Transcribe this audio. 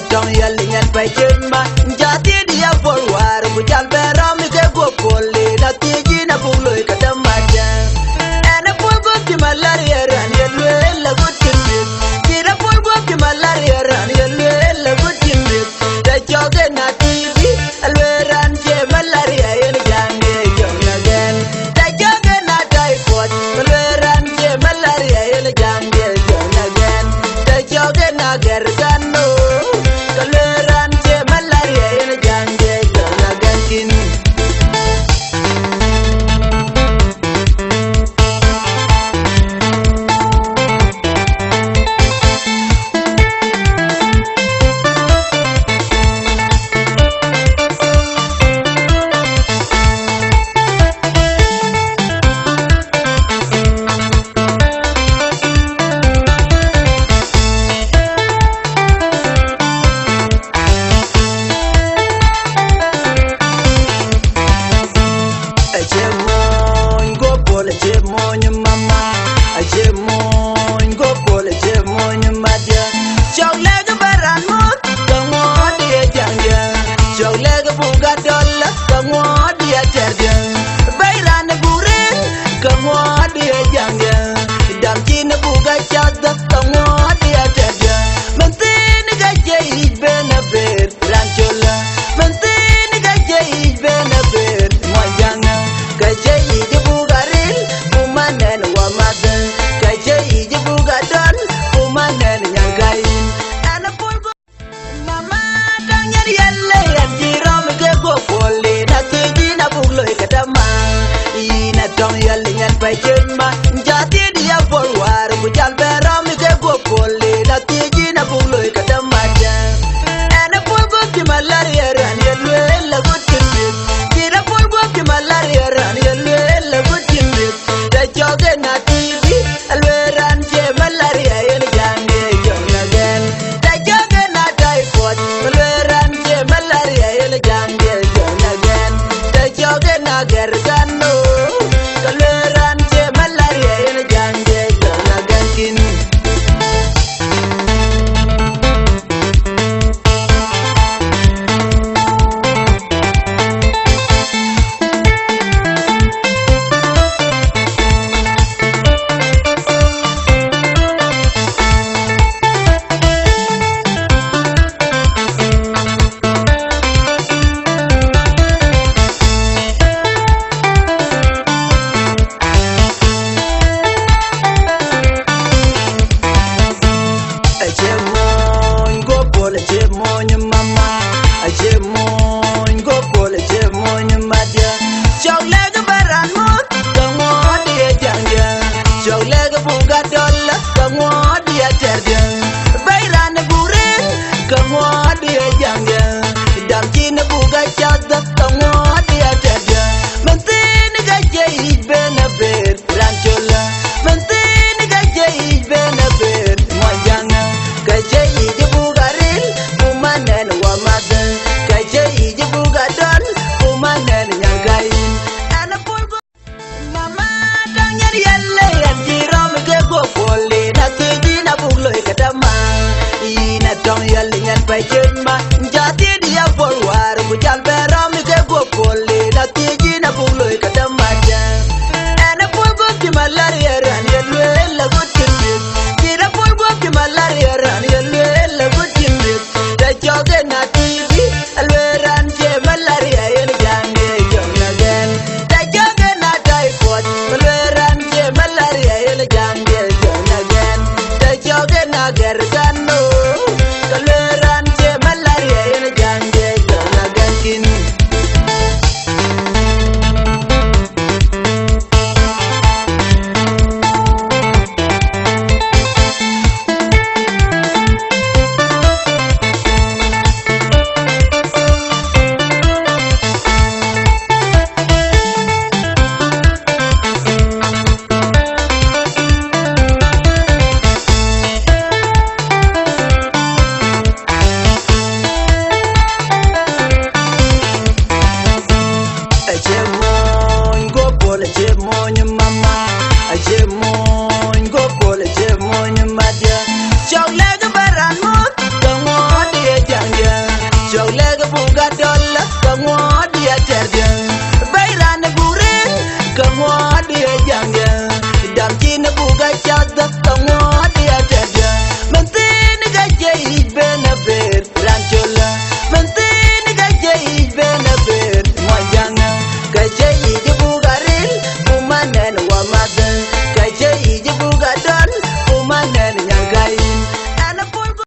tong yelling and paying my Jati dia forward, which I'll bear on me go fully, not taking a bullet at the matter. And a full good to malaria and you'll a good thing. Get a full good to malaria and you'll a good thing. The jog and not TV, I'll wear and malaria in a young again. The jog and not typhoid, I'll wear and malaria in a young again. The jog and not get no. Jati dia forward, which I'll bear on me go fully, not taking a bullet at the matter. And a full good to malaria and you'll a good thing. Get a full good to malaria and you'll a good thing. The jog and not TV, I'll wear and malaria in a young again. The jog and not typhoid, I'll wear and malaria in a young again. The jog and not get no. Jati dia forward, which I'll bear on me go fully, not taking a bullet at the matter. And a full good to malaria and you'll a good thing. Get a full good to malaria and you'll a good thing. The jog and not TV, I'll wear and malaria in a young again. The jog and not typhoid, I'll wear and malaria in a young again. The jog and not get no. Mama, I